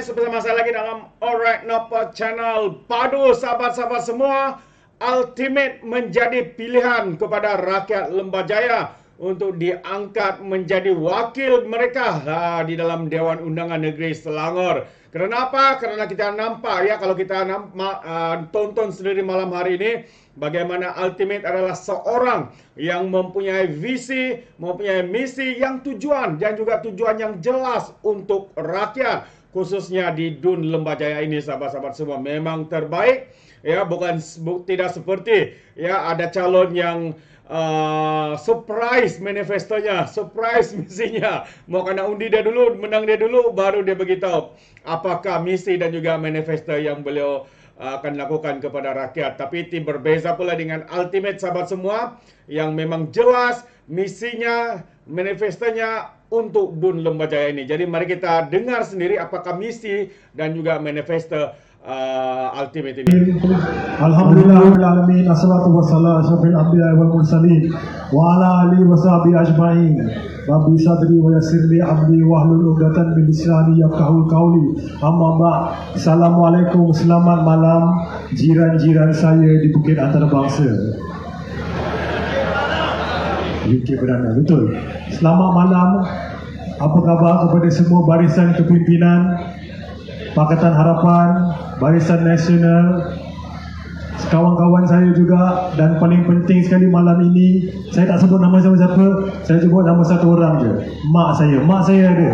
guys, bersama saya lagi dalam Alright Nopo Channel. Padu sahabat-sahabat semua, Ultimate menjadi pilihan kepada rakyat Lembah Jaya untuk diangkat menjadi wakil mereka di dalam Dewan Undangan Negeri Selangor. Kenapa? Karena kita nampak ya, kalau kita tonton sendiri malam hari ini, bagaimana Ultimate adalah seorang yang mempunyai visi, mempunyai misi yang tujuan dan juga tujuan yang jelas untuk rakyat, khususnya di DUN Lembah Jaya ini. Sahabat-sahabat semua, memang terbaik ya, tidak seperti ya ada calon yang surprise manifestonya, surprise misinya. Mau kena undi dia dulu, menang dia dulu, baru dia beritahu apakah misi dan juga manifesto yang beliau akan lakukan kepada rakyat. Tapi berbeza pula dengan Ultimate, sahabat semua, yang memang jelas misinya, manifestonya untuk DUN Lembah Jaya ini. Jadi mari kita dengar sendiri apakah misi dan juga manifesto Ultimate ini. Alhamdulillahirrahmanirrahim. Assalatu wassalamu ala asyrafil anbiya'i wal mursalin wa ala alihi wa sahbihi ajma'in. Rabbi sadri wa yassir li amri wahlul 'uqdatam min lisani yafqahu qawli. Amma ba'd. Assalamualaikum, selamat malam jiran-jiran saya di Bukit Antarabangsa. UK Berana, betul. Selamat malam. Apa khabar kepada semua barisan kepimpinan Pakatan Harapan, Barisan Nasional, kawan-kawan saya juga, dan paling penting sekali malam ini, saya tak sebut nama siapa-siapa, saya sebut nama satu orang je. Mak saya ada.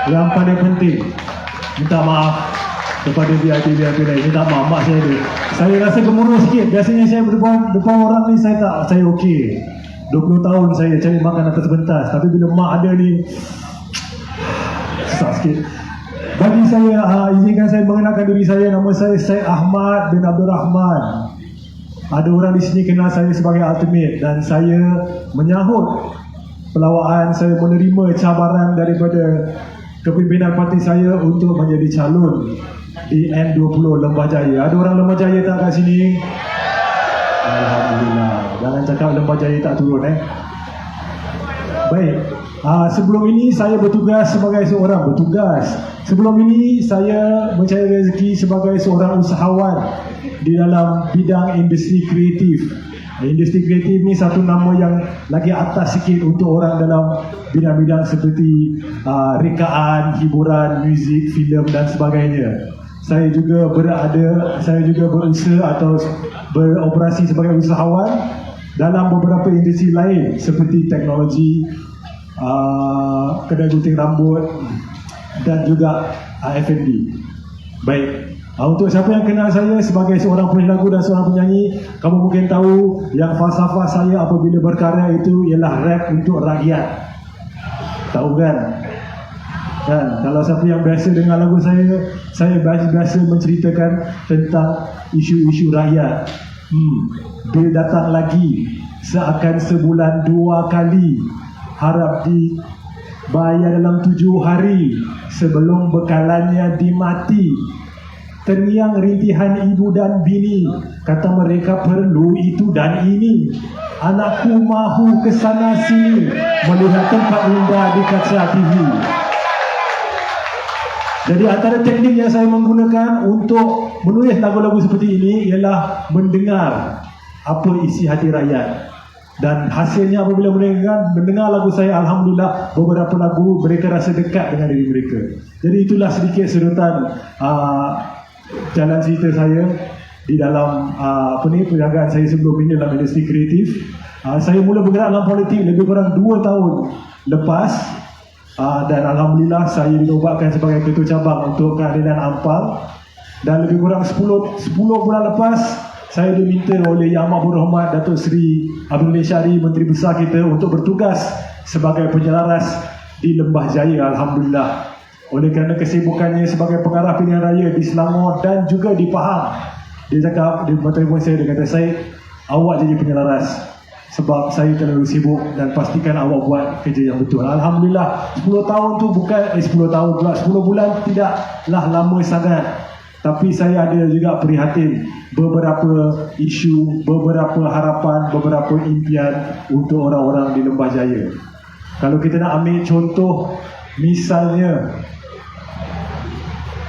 Yang paling penting, minta maaf kepada VIP lain, minta maaf, mak saya ada. Saya rasa gemuruh sikit, biasanya saya depan orang ni saya okey. 20 tahun saya cari makan atas pentas, tapi bila mak ada ni, susah sikit. Bagi saya, izinkan saya mengenalkan diri saya. Nama saya Syed Ahmad bin Abdul Rahman. Ada orang di sini kenal saya sebagai Ultimate, dan saya menyahut pelawaan, saya menerima cabaran daripada kepimpinan parti saya untuk menjadi calon di N20 Lembah Jaya. Ada orang Lembah Jaya tak kat sini? Alhamdulillah. Jangan cakap Lembah Jaya tak turun Baik. Sebelum ini saya bertugas sebagai seorang Sebelum ini saya mencari rezeki sebagai seorang usahawan di dalam bidang industri kreatif. Industri kreatif ni satu nama yang lagi atas sikit untuk orang dalam bidang-bidang seperti rekaan, hiburan, muzik, filem dan sebagainya. Saya juga berusaha atau beroperasi sebagai usahawan dalam beberapa industri lain seperti teknologi, kedai gunting rambut dan juga F&B. Baik, untuk siapa yang kenal saya sebagai seorang penulis lagu dan seorang penyanyi, kamu mungkin tahu yang falsafah saya apabila berkarya itu ialah rap untuk rakyat. Tahu kan? Dan kalau siapa yang biasa dengar lagu saya biasa menceritakan tentang isu-isu rakyat. Bil datang lagi, seakan sebulan 2 kali, harap dibayar dalam 7 hari sebelum bekalannya dimati. Terngiang rintihan ibu dan bini, kata mereka perlu itu dan ini. Anakku mahu ke sana sini, melihat tempat indah di kaca TV. Jadi antara teknik yang saya menggunakan untuk menulis lagu-lagu seperti ini ialah mendengar apa isi hati rakyat. Dan hasilnya apabila mendengar lagu saya, alhamdulillah beberapa lagu mereka rasa dekat dengan diri mereka. Jadi itulah sedikit serutan jalan cerita saya di dalam perniagaan saya sebelum ini dalam industri kreatif. Saya mula bergerak dalam politik lebih kurang 2 tahun lepas, dan alhamdulillah saya dinobatkan sebagai ketua cabang untuk keadilan Ampal, dan lebih kurang 10 bulan lepas saya diminta oleh Yang Amat Berhormat Datuk Seri Abdul Syari, Menteri Besar kita, untuk bertugas sebagai penyelaras di Lembah Jaya. Alhamdulillah. Oleh kerana kesibukannya sebagai pengarah pilihan raya di Selangor dan juga di Pahang, dia cakap, dia bertelefon saya, dia kata, "Syed, awak jadi penyelaras sebab saya terlalu sibuk, dan pastikan awak buat kerja yang betul." Alhamdulillah, 10 tahun tu bukan 10 tahun pula, 10 bulan tidaklah lama sangat. Tapi saya ada juga prihatin beberapa isu, beberapa harapan, beberapa impian untuk orang-orang di Lembah Jaya. Kalau kita nak ambil contoh, misalnya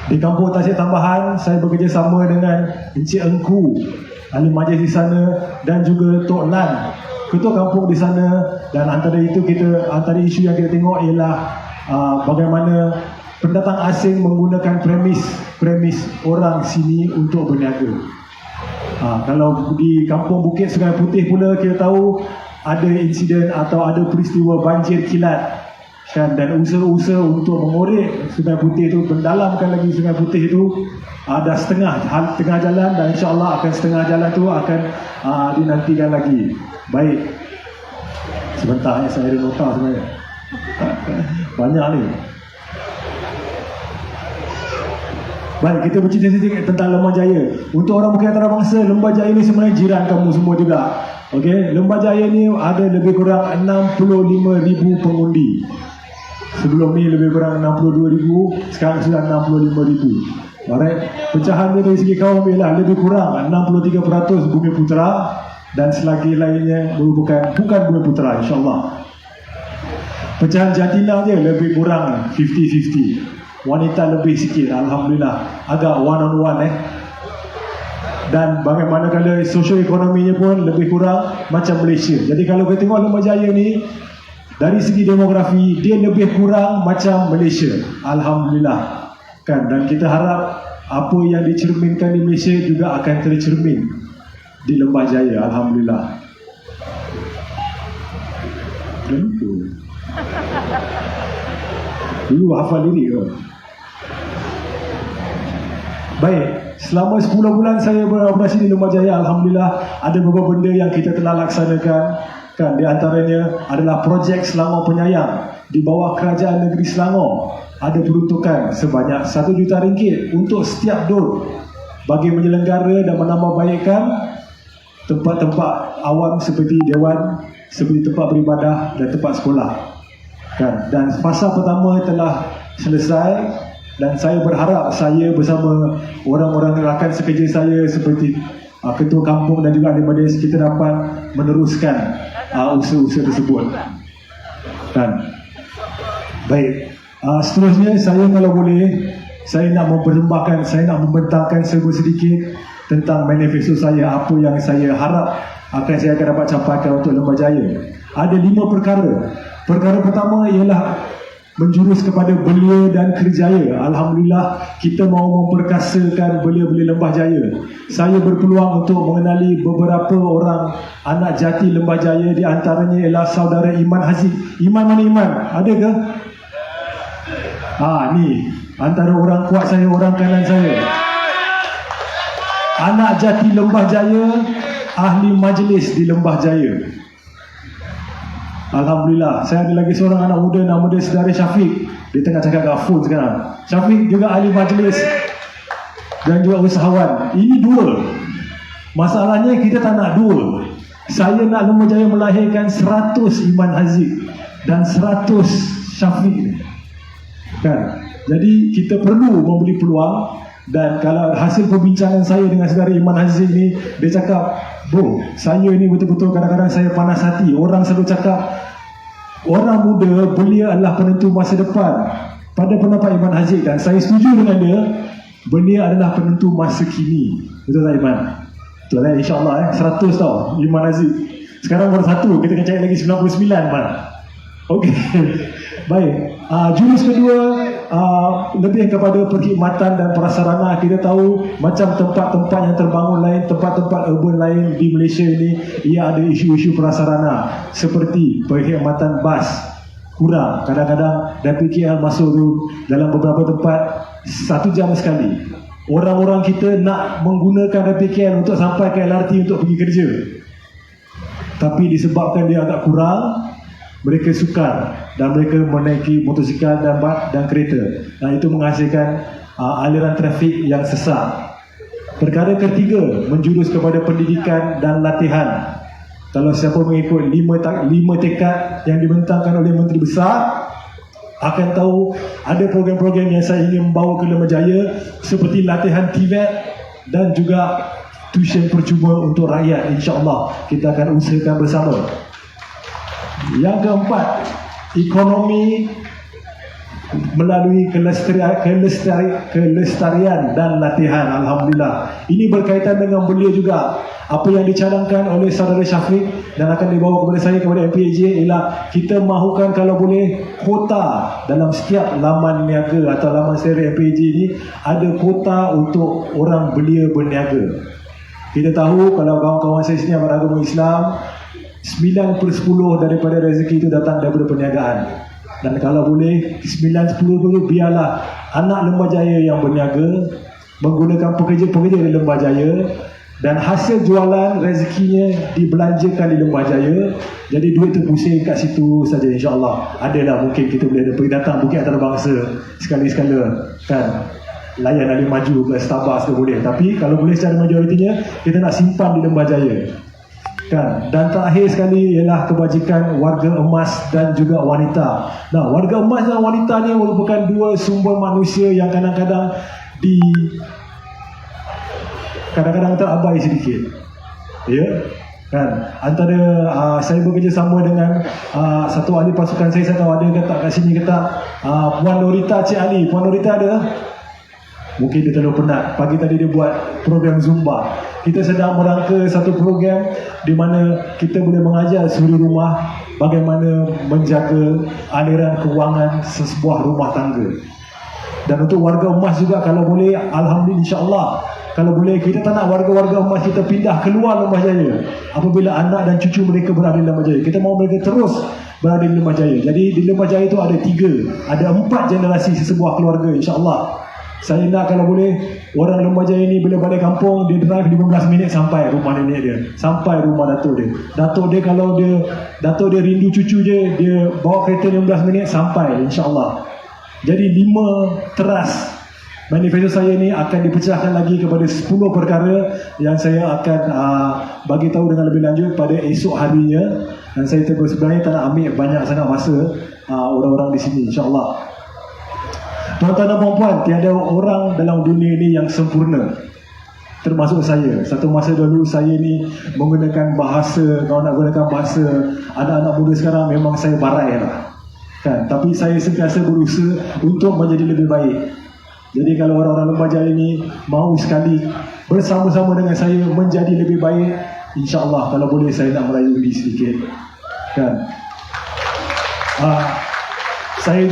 Di kampung Tasik Tambahan, saya bekerjasama dengan Encik Engku, ahli majlis di sana, dan juga Tok Lan, ketua kampung di sana. Dan antara isu yang kita tengok ialah bagaimana pendatang asing menggunakan premis orang sini untuk berniaga. Kalau di kampung Bukit Sungai Putih pula, kita tahu ada insiden atau ada peristiwa banjir kilat, kan, dan usaha-usaha untuk mengorek Sungai Putih itu, mendalamkan lagi Sungai Putih itu, ada tengah jalan, dan insya-Allah akan setengah jalan itu akan dinantikan lagi. Baik, sebentar saya ada nota sebenarnya. Banyak ni. Baik, kita bercerita sedikit tentang Lembah Jaya. Untuk orang Bukit Antarabangsa, Lembah Jaya ni sebenarnya jiran kamu semua juga. Okey, Lembah Jaya ni ada lebih kurang 65,000 pengundi. Sebelum ni lebih kurang 62,000, sekarang sudah 65,000. Alright, pecahan dia dari segi kaum ialah lebih kurang 63% Bumi Putera dan selagi lainnya bukan Bumi Putera, insya-Allah. Pecahan jantina dia lebih kurang 50-50. Wanita lebih sikit, alhamdulillah. Agak one on one Dan bagaimana kalau sosioekonominya pun lebih kurang macam Malaysia. Jadi kalau kita tengok Lembah Jaya ni dari segi demografi, dia lebih kurang macam Malaysia, alhamdulillah, kan. Dan kita harap apa yang dicerminkan di Malaysia juga akan tercermin di Lembah Jaya, alhamdulillah. Tentu. Dulu hafal lirik ke? Baik, selama 10 bulan saya beroperasi di Lembah Jaya, alhamdulillah ada beberapa benda yang kita telah laksanakan. Kan, di antaranya adalah projek Selangor Penyayang di bawah Kerajaan Negeri Selangor. Ada peruntukan sebanyak RM1 juta untuk setiap dor bagi menyelenggara dan menambahbaikkan tempat-tempat awam seperti dewan, seperti tempat beribadah dan tempat sekolah. Kan, dan fasa pertama telah selesai dan saya berharap saya bersama orang-orang rakan sekerja saya seperti ketua kampung dan juga ahli majlis kita dapat meneruskan usaha-usaha tersebut. Dan baik, seterusnya saya kalau boleh, saya nak membentangkan sedikit tentang manifesto saya, apa yang saya harap saya akan dapat capaikan untuk Lembah Jaya. Ada 5 perkara. Perkara pertama ialah menjurus kepada belia dan kerjaya. Alhamdulillah, kita mahu memperkasakan belia-belia Lembah Jaya. Saya berpeluang untuk mengenali beberapa orang anak jati Lembah Jaya. Di antaranya ialah saudara Iman Haziq. Iman mana Iman? Ada ke? Ni antara orang kuat saya, orang kanan saya. Anak jati Lembah Jaya, ahli majlis di Lembah Jaya. Alhamdulillah, saya ada lagi seorang anak muda, nama dia saudara Syafiq. Dia tengah cakap kat phone sekarang. Syafiq juga ahli majlis dan juga usahawan. Ini 2. Masalahnya kita tak nak 2. Saya nak Lembah Jaya melahirkan 100 Iman Haziq dan 100 Syafiq. Kan? Jadi kita perlu memberi peluang. Dan kalau hasil perbincangan saya dengan saudara Iman Haziq ni, dia cakap, bro, saya ni betul-betul kadang-kadang saya panas hati. Orang selalu cakap orang muda, belia adalah penentu masa depan. Pada pendapat Iman Haziq, dan saya setuju dengan dia, belia adalah penentu masa kini. Betul tak Iman? Betul lah, insyaAllah 100 tau Iman Haziq. Sekarang baru 1, kita akan cari lagi 99 Man. Okey. Baik, jurus kedua lebih kepada perkhidmatan dan prasarana. Kita tahu macam tempat-tempat yang terbangun lain, tempat-tempat urban lain di Malaysia ini, ia ada isu-isu prasarana seperti perkhidmatan bas kurang. Kadang-kadang dari KL masuk tu dalam beberapa tempat 1 jam sekali. Orang-orang kita nak menggunakan KL untuk sampai ke LRT untuk pergi kerja, tapi disebabkan dia agak kurang, mereka sukar dan mereka menaiki motosikal dan kereta. Dan itu menghasilkan aliran trafik yang sesak. Perkara ketiga, menjurus kepada pendidikan dan latihan. Kalau siapa mengikut 5 tekad yang dibentangkan oleh Menteri Besar, akan tahu ada program-program yang saya ingin membawa ke Lembah Jaya, seperti latihan TVET dan juga tuition percuma untuk rakyat. InsyaAllah kita akan usahakan bersama. Yang keempat, ekonomi melalui kelestarian dan latihan. Alhamdulillah. Ini berkaitan dengan belia juga. Apa yang dicadangkan oleh saudara Syafiq dan akan dibawa kepada saya, kepada MPAJ, ialah kita mahukan kalau boleh kota dalam setiap laman niaga atau laman seri MPAJ ini ada kota untuk orang belia berniaga. Kita tahu kalau kawan-kawan saya sini yang beragama Islam, 9/10 daripada rezeki itu datang daripada perniagaan. Dan kalau boleh 9-10 dulu biarlah anak Lembah Jaya yang berniaga, menggunakan pekerja-pekerja di Lembah Jaya, dan hasil jualan rezekinya dibelanjakan di Lembah Jaya. Jadi duit tu pusing kat situ saja, insya-Allah. Adalah mungkin kita boleh pergi datang Bukit Antarabangsa sekali-sekala kan. Layan Ali maju ke Starbucks ke boleh. Tapi kalau boleh secara majoritinya kita nak simpan di Lembah Jaya. Kan? Dan terakhir sekali ialah kebajikan warga emas dan juga wanita. Nah, warga emas dan wanita ni merupakan dua sumber manusia yang kadang-kadang terabai sedikit. Ya? Kan? Antara saya bekerjasama dengan satu ahli pasukan saya tahu ada kata kat sini kata Puan Norita Cik Ali. Puan Norita ada? Mungkin dia terlalu penat. Pagi tadi dia buat program Zumba. Kita sedang merangka satu program di mana kita boleh mengajar suri rumah bagaimana menjaga aliran kewangan sesebuah rumah tangga. Dan untuk warga emas juga kalau boleh, alhamdulillah, insya-Allah, kalau boleh kita tak nak warga-warga emas kita pindah keluar Lembah Jaya apabila anak dan cucu mereka berada di Lembah Jaya. Kita mahu mereka terus berada di Lembah Jaya. Jadi di Lembah Jaya itu ada 4 generasi sesebuah keluarga, insya-Allah. Saya nak kalau boleh orang Lembah Jaya ni bila balik kampung dia drive 15 minit sampai rumah nenek dia, sampai rumah datuk dia. Datuk dia kalau datuk dia rindu cucu je, dia bawa kereta 15 minit sampai, insya-Allah. Jadi 5 teras manifesto saya ni akan dipecahkan lagi kepada 10 perkara yang saya akan bagi tahu dengan lebih lanjut pada esok harinya. Dan saya sebenarnya tak nak ambil banyak sangat masa orang-orang di sini, insya-Allah. Tuan-tuan dan puan-puan, tiada orang dalam dunia ini yang sempurna, termasuk saya. Satu masa dulu saya ni menggunakan bahasa, kalau nak gunakan bahasa anak-anak muda sekarang, memang saya barai lah kan? Tapi saya sentiasa berusaha untuk menjadi lebih baik. Jadi kalau orang-orang Lembah Jaya ni mahu sekali bersama-sama dengan saya menjadi lebih baik, insya-Allah kalau boleh saya nak merayu undi sedikit kan. Saya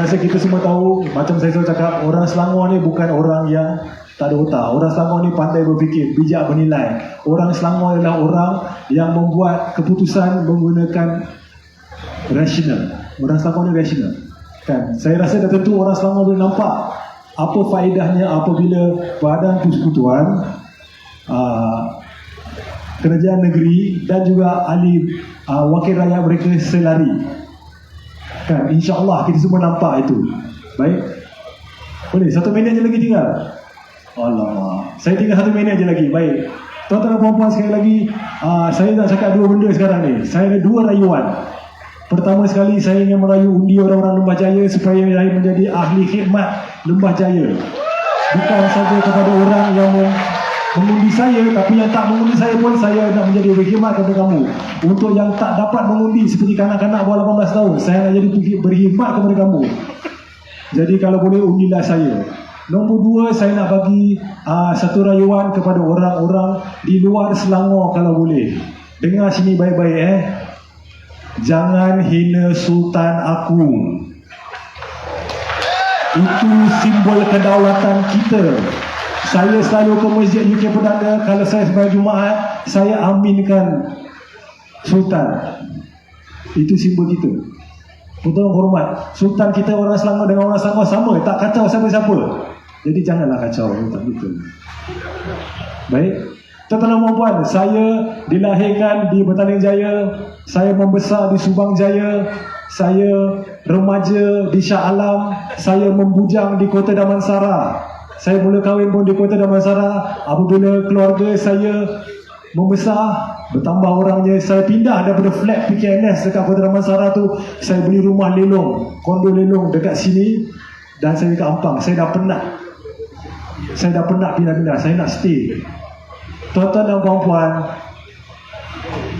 rasa kita semua tahu, macam saya selalu cakap, orang Selangor ni bukan orang yang tak ada otak. Orang Selangor ni pandai berfikir, bijak bernilai. Orang Selangor adalah orang yang membuat keputusan menggunakan rasional. Orang Selangor ni rasional kan. Saya rasa dah tentu orang Selangor boleh nampak apa faedahnya apabila Badan Persekutuan, Kerajaan Negeri dan juga ahli wakil rakyat mereka selari kan. InsyaAllah kita semua nampak itu. Baik, boleh 1 minit je lagi tinggal. Alamak, saya tinggal 1 minit je lagi. Baik, tuan-tuan dan puan-puan, sekali lagi saya nak cakap 2 benda sekarang ni. Saya ada 2 rayuan. Pertama sekali, saya ingin merayu undi orang-orang Lembah Jaya supaya saya menjadi ahli khidmat Lembah Jaya. Bukan saja kepada orang yang mengundi saya, tapi yang tak mengundi saya pun saya nak menjadi berkhidmat kepada kamu. Untuk yang tak dapat mengundi seperti kanak-kanak bawah 18 tahun, saya nak jadi berkhidmat kepada kamu. Jadi kalau boleh undilah saya. Nombor 2, saya nak bagi satu rayuan kepada orang-orang di luar Selangor kalau boleh. Dengar sini baik-baik Jangan hina Sultan Agung. Itu simbol kedaulatan kita. Saya selalu ke Masjid UK Perdana, kalau saya sebagai Jumaat, saya aminkan Sultan. Itu simbol kita. Betul hormat. Sultan kita orang Selangor dengan orang Selangor sama, tak kacau siapa-siapa. Jadi janganlah kacau, tak betul. Baik. Tuan-tuan dan puan, saya dilahirkan di Betaling Jaya, saya membesar di Subang Jaya, saya remaja di Shah Alam, saya membujang di Kota Damansara. Saya mula kahwin pun di Kota Damansara. Apabila keluarga saya membesar, bertambah orangnya, saya pindah daripada flat PKNS dekat Kota Damansara tu, saya beli rumah lelong, kondo lelong dekat sini, dan saya dekat Ampang. Saya dah penat pindah-pindah, saya nak stay. Tuan-tuan dan puan-puan,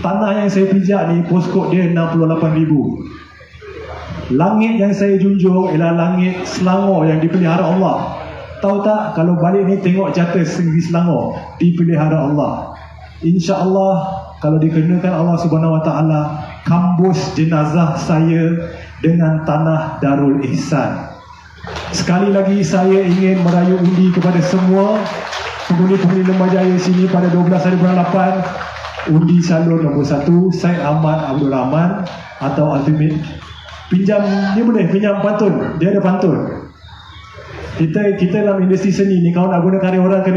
tanah yang saya pijak ni, postcode dia 68,000. Langit yang saya junjung ialah langit Selangor yang dipelihara Allah. Tahu tak, kalau balik ni tengok jatuh negeri Selangor dipelihara Allah. InsyaAllah kalau dikenakan Allah Subhanahu Wa Taala, kambus jenazah saya dengan tanah Darul Ihsan. Sekali lagi saya ingin merayu undi kepada semua penghuni-penghuni Lembah Jaya sini pada 12 hari bulan 8. Undi salur nombor 1 Syed Ahmad Abdul Rahman atau Ultimate. Pinjam, dia boleh pinjam pantun, dia ada pantun. Kita dalam industri seni ni, kalau nak guna karya orang kena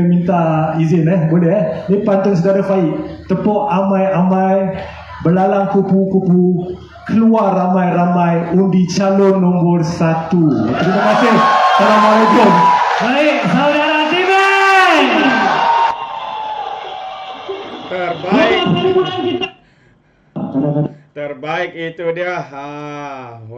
minta izin boleh Ni pantun saudara Faik. Tepuk amai-amai, belalang kupu-kupu, keluar ramai-ramai, undi calon nombor 1. Terima kasih. Assalamualaikum. Baik, saudara Timen. Terbaik itu dia.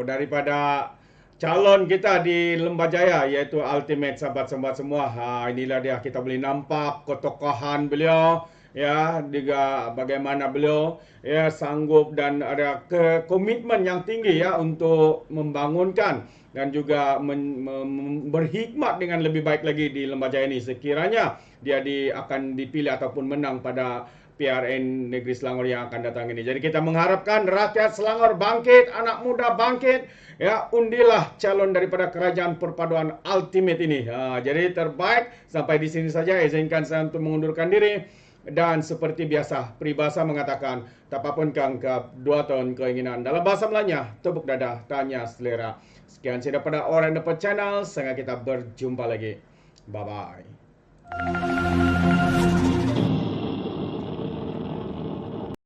Daripada calon kita di Lembah Jaya, iaitu Ultimate, sahabat-sahabat semua. Inilah dia, kita boleh nampak ketokohan beliau, ya, juga bagaimana beliau ya sanggup dan ada komitmen yang tinggi ya untuk membangunkan dan juga berhikmat dengan lebih baik lagi di Lembah Jaya ini sekiranya dia akan dipilih ataupun menang pada PRN Negeri Selangor yang akan datang ini. Jadi kita mengharapkan rakyat Selangor bangkit, anak muda bangkit, ya, undilah calon daripada kerajaan perpaduan Ultimate ini. Jadi terbaik, sampai di sini saja. Izinkan saya untuk mengundurkan diri. Dan seperti biasa, peribahasa mengatakan, tak apapun kangkap, 2 tahun keinginan. Dalam bahasa Melanya, tepuk dada, tanya selera. Sekian saya daripada Orang Dapat Channel. Sehingga kita berjumpa lagi. Bye-bye.